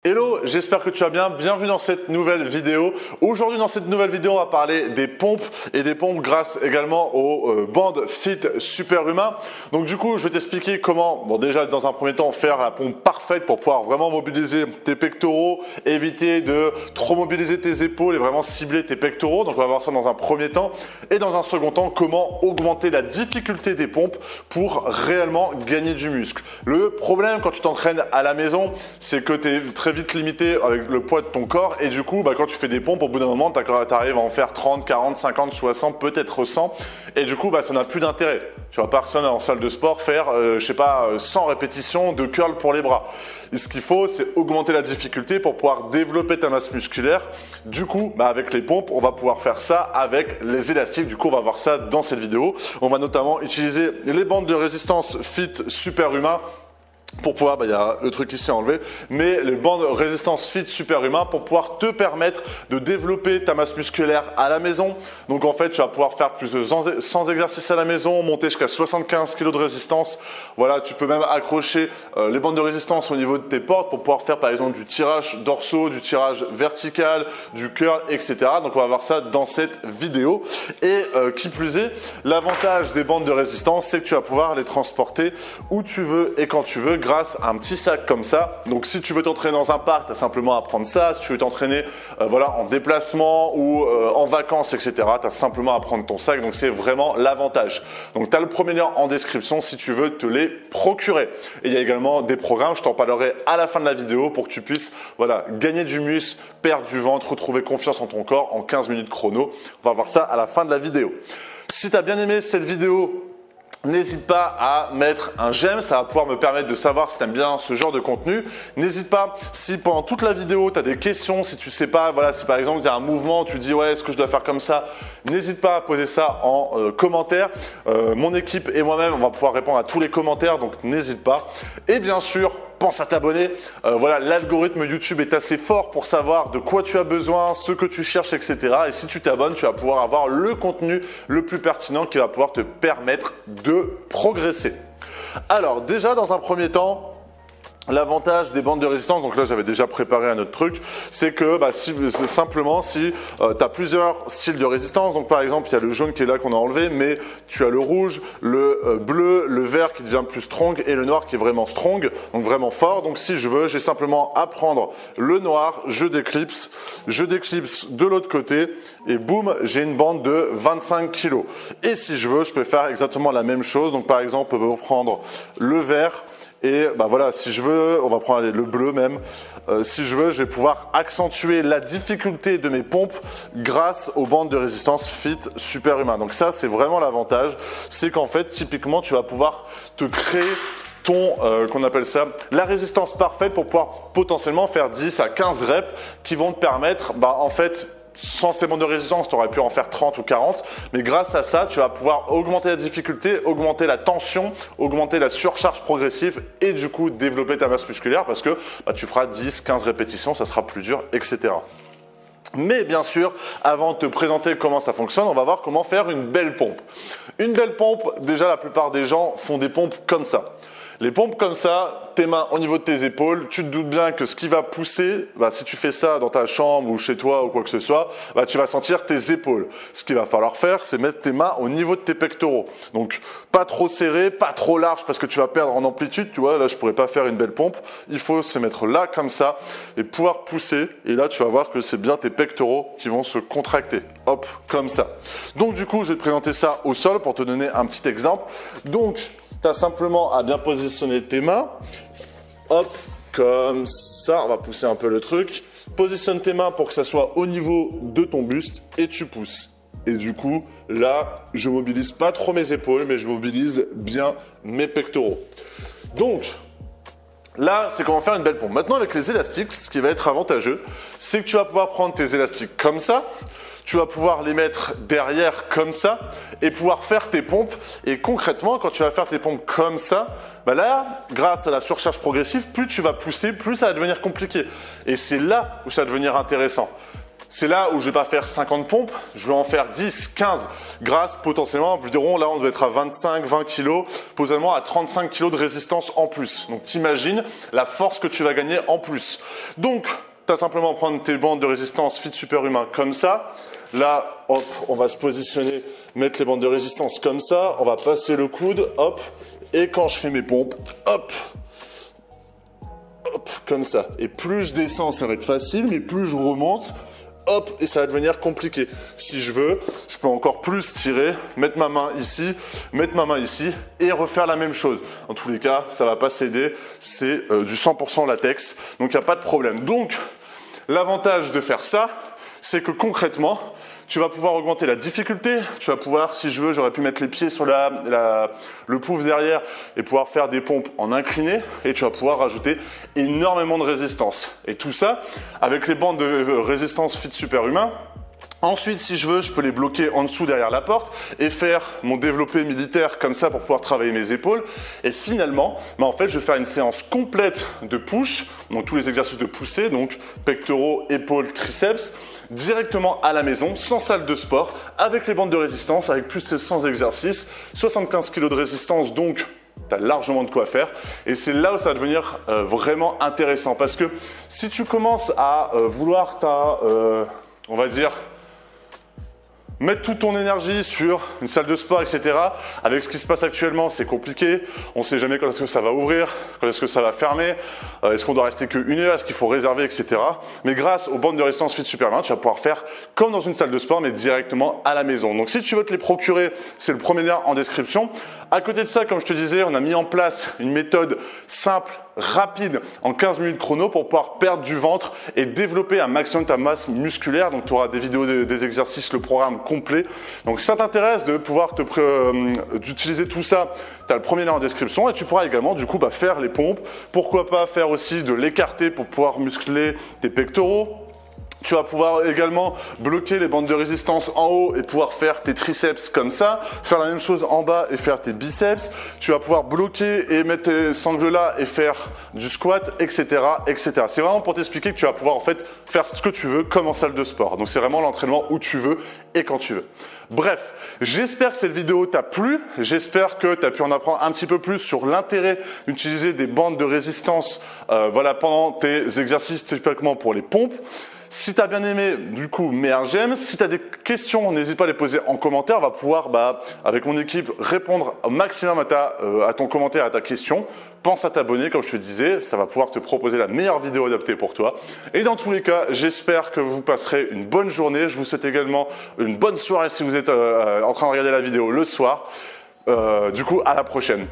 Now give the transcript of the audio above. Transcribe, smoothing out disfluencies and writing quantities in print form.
Hello, j'espère que tu vas bien. Bienvenue dans cette nouvelle vidéo. Aujourd'hui, dans cette nouvelle vidéo, on va parler des pompes et des pompes grâce également aux bandes Fit Superhumain. Donc du coup, je vais t'expliquer comment, bon déjà dans un premier temps, faire la pompe parfaite pour pouvoir vraiment mobiliser tes pectoraux, éviter de trop mobiliser tes épaules et vraiment cibler tes pectoraux. Donc on va voir ça dans un premier temps. Et dans un second temps, comment augmenter la difficulté des pompes pour réellement gagner du muscle. Le problème quand tu t'entraînes à la maison, c'est que tu es très vite limité avec le poids de ton corps et du coup quand tu fais des pompes au bout d'un moment tu arrives à en faire 30, 40, 50, 60, peut-être 100 et du coup ça n'a plus d'intérêt. Tu vois personne en salle de sport faire 100 répétitions de curl pour les bras. Et ce qu'il faut c'est augmenter la difficulté pour pouvoir développer ta masse musculaire. Du coup avec les pompes on va pouvoir faire ça avec les élastiques. Du coup on va voir ça dans cette vidéo. On va notamment utiliser les bandes de résistance Fit Superhumain pour pouvoir, il y a le truc ici à enlever, mais les bandes résistance Fit Superhumain pour pouvoir te permettre de développer ta masse musculaire à la maison. Donc en fait, tu vas pouvoir faire plus de 100 exercices à la maison, monter jusqu'à 75 kg de résistance. Voilà, tu peux même accrocher les bandes de résistance au niveau de tes portes pour pouvoir faire par exemple du tirage dorsaux, du tirage vertical, du curl, etc. Donc on va voir ça dans cette vidéo. Et qui plus est, l'avantage des bandes de résistance, c'est que tu vas pouvoir les transporter où tu veux et quand tu veux, grâce à un petit sac comme ça. Donc si tu veux t'entraîner dans un parc, tu as simplement à prendre ça. Si tu veux t'entraîner en déplacement ou en vacances, etc., tu as simplement à prendre ton sac. Donc c'est vraiment l'avantage. Donc tu as le premier lien en description si tu veux te les procurer. Et il y a également des programmes, je t'en parlerai à la fin de la vidéo pour que tu puisses gagner du muscle, perdre du ventre, retrouver confiance en ton corps en 15 minutes chrono. On va voir ça à la fin de la vidéo. Si tu as bien aimé cette vidéo, n'hésite pas à mettre un j'aime, ça va pouvoir me permettre de savoir si tu aimes bien ce genre de contenu. N'hésite pas, si pendant toute la vidéo tu as des questions, si tu sais pas, si par exemple il y a un mouvement, tu dis ouais, est-ce que je dois faire comme ça, n'hésite pas à poser ça en commentaire. Mon équipe et moi-même, on va pouvoir répondre à tous les commentaires, donc n'hésite pas. Et bien sûr, pense à t'abonner. L'algorithme YouTube est assez fort pour savoir de quoi tu as besoin, ce que tu cherches, etc. Et si tu t'abonnes, tu vas pouvoir avoir le contenu le plus pertinent qui va pouvoir te permettre de progresser. Alors déjà, dans un premier temps, l'avantage des bandes de résistance, donc là j'avais déjà préparé un autre truc, c'est que si tu as plusieurs styles de résistance, donc par exemple il y a le jaune qui est là qu'on a enlevé, mais tu as le rouge, le bleu, le vert qui devient plus strong et le noir qui est vraiment strong, donc vraiment fort. Donc si je veux, j'ai simplement à prendre le noir, je déclipse de l'autre côté et boum, j'ai une bande de 25 kg. Et si je veux, je peux faire exactement la même chose, donc par exemple on peut prendre le vert. Et si je veux, on va prendre le bleu même. Si je veux, je vais pouvoir accentuer la difficulté de mes pompes grâce aux bandes de résistance Fit Superhumain. Donc ça, c'est vraiment l'avantage. C'est qu'en fait, typiquement, tu vas pouvoir te créer qu'on appelle ça la résistance parfaite pour pouvoir potentiellement faire 10 à 15 reps qui vont te permettre, sans ces bandes de résistance, tu aurais pu en faire 30 ou 40, mais grâce à ça, tu vas pouvoir augmenter la difficulté, augmenter la tension, augmenter la surcharge progressive et du coup développer ta masse musculaire parce que tu feras 10, 15 répétitions, ça sera plus dur, etc. Mais bien sûr, avant de te présenter comment ça fonctionne, on va voir comment faire une belle pompe. Une belle pompe, déjà la plupart des gens font des pompes comme ça. Les pompes comme ça, tes mains au niveau de tes épaules, tu te doutes bien que ce qui va pousser, si tu fais ça dans ta chambre ou chez toi ou quoi que ce soit, tu vas sentir tes épaules. Ce qu'il va falloir faire, c'est mettre tes mains au niveau de tes pectoraux. Donc, pas trop serré, pas trop large parce que tu vas perdre en amplitude. Tu vois, là, je pourrais pas faire une belle pompe. Il faut se mettre là comme ça et pouvoir pousser. Et là, tu vas voir que c'est bien tes pectoraux qui vont se contracter. Hop, comme ça. Donc, du coup, je vais te présenter ça au sol pour te donner un petit exemple. Donc, tu as simplement à bien positionner tes mains. Hop, comme ça. On va pousser un peu le truc. Positionne tes mains pour que ça soit au niveau de ton buste et tu pousses. Et du coup, là, je mobilise pas trop mes épaules, mais je mobilise bien mes pectoraux. Donc, là, c'est comment faire une belle pompe. Maintenant, avec les élastiques, ce qui va être avantageux, c'est que tu vas pouvoir prendre tes élastiques comme ça. Tu vas pouvoir les mettre derrière comme ça et pouvoir faire tes pompes. Et concrètement, quand tu vas faire tes pompes comme ça, là, grâce à la surcharge progressive, plus tu vas pousser, plus ça va devenir compliqué. Et c'est là où ça va devenir intéressant. c'est là où je vais pas faire 50 pompes, je vais en faire 10, 15 grâce potentiellement, vous diront là on doit être à 25, 20 kg, potentiellement à 35 kg de résistance en plus. Donc t'imagines la force que tu vas gagner en plus. Donc tu as simplement à prendre tes bandes de résistance Fit Superhumain comme ça. Là, hop, on va se positionner, mettre les bandes de résistance comme ça, on va passer le coude, hop, et quand je fais mes pompes, hop, hop, comme ça. Et plus je descends, ça va être facile, mais plus je remonte, hop, et ça va devenir compliqué. Si je veux, je peux encore plus tirer, mettre ma main ici, et refaire la même chose. En tous les cas, ça va pas céder, c'est du 100% latex, donc il n'y a pas de problème. Donc, l'avantage de faire ça, c'est que concrètement, tu vas pouvoir augmenter la difficulté, tu vas pouvoir, si je veux, j'aurais pu mettre les pieds sur le pouce derrière et pouvoir faire des pompes en incliné et tu vas pouvoir rajouter énormément de résistance. Et tout ça avec les bandes de résistance Fit Superhumain. Ensuite, si je veux, je peux les bloquer en dessous derrière la porte et faire mon développé militaire comme ça pour pouvoir travailler mes épaules. Et finalement, en fait, je vais faire une séance complète de push, donc tous les exercices de poussée, donc pectoraux, épaules, triceps, directement à la maison, sans salle de sport, avec les bandes de résistance, avec plus de 100 exercices, 75 kg de résistance, donc tu as largement de quoi faire et c'est là où ça va devenir vraiment intéressant parce que si tu commences à vouloir on va dire mettre toute ton énergie sur une salle de sport, etc. Avec ce qui se passe actuellement, c'est compliqué. On ne sait jamais quand est-ce que ça va ouvrir, quand est-ce que ça va fermer, est-ce qu'on doit rester qu'une heure, est-ce qu'il faut réserver, etc. Mais grâce aux bandes de résistance Fit Superhumain, tu vas pouvoir faire comme dans une salle de sport, mais directement à la maison. Donc si tu veux te les procurer, c'est le premier lien en description. À côté de ça, comme je te disais, on a mis en place une méthode simple, rapide, en 15 minutes chrono pour pouvoir perdre du ventre et développer un maximum ta masse musculaire. Donc tu auras des vidéos des exercices, le programme complet. Donc si ça t'intéresse de pouvoir d'utiliser tout ça, tu as le premier lien en description et tu pourras également du coup faire les pompes. Pourquoi pas faire aussi de l'écarté pour pouvoir muscler tes pectoraux. Tu vas pouvoir également bloquer les bandes de résistance en haut et pouvoir faire tes triceps comme ça. Faire la même chose en bas et faire tes biceps. Tu vas pouvoir bloquer et mettre tes sangles là et faire du squat, etc., etc. C'est vraiment pour t'expliquer que tu vas pouvoir en fait faire ce que tu veux comme en salle de sport. Donc c'est vraiment l'entraînement où tu veux et quand tu veux. Bref, j'espère que cette vidéo t'a plu. J'espère que tu as pu en apprendre un petit peu plus sur l'intérêt d'utiliser des bandes de résistance pendant tes exercices, typiquement pour les pompes. Si tu as bien aimé, du coup, mets un j'aime. Si tu as des questions, n'hésite pas à les poser en commentaire. On va pouvoir, avec mon équipe, répondre au maximum à ton commentaire, à ta question. Pense à t'abonner, comme je te disais. Ça va pouvoir te proposer la meilleure vidéo adaptée pour toi. Et dans tous les cas, j'espère que vous passerez une bonne journée. Je vous souhaite également une bonne soirée si vous êtes en train de regarder la vidéo le soir. Du coup, à la prochaine.